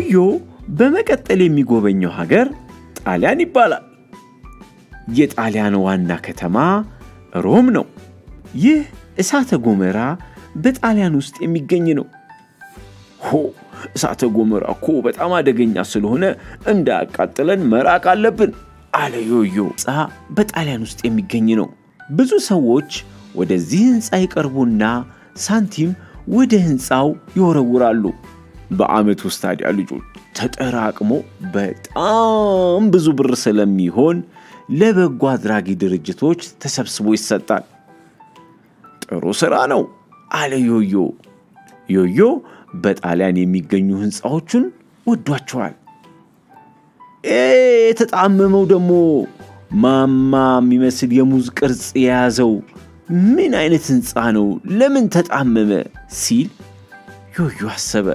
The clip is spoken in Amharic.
ዮዮ በመቀጠል የሚጎበኘው ሀገር ጣሊያን ይባላል። የጣሊያን ዋና ከተማ ሮም ነው። ይህ እሳተ ገሞራ በጣሊያን ውስጥ የሚገኝ ነው። እሳተ ገሞራ እኮ በጣም አደገኛ ስለሆነ እንዳያቃጥለን መራቅ አለብን አለ ዮዮ። በጣሊያን ውስጥ የሚገኝ ነው። ብዙ ሰዎች ወደዚህ ህንፃ ይቀርቡና ሳንቲም ወደ ህንፃው ይወረውራሉ። በአመት ውስጥ ታዲያ ልጆች ተጠራቅሞ በጣም ብዙ ብር ስለሚሆን ለበጎ አድራጊ ድርጅቶች ተሰብስቦ ይሰጣል። ጥሩ ስራ ነው አለ ዮዮ። ዮዮ በጣሊያን የሚገኙ ህንፃዎችን ወዷቸዋል። የተጣመመው ደግሞ ማማ የሚመስል የሙዝ ቅርጽ የያዘው ምን አይነት ህንፃ ነው? ለምን ተጣመመ? ሲል ዮዮ አሰበ።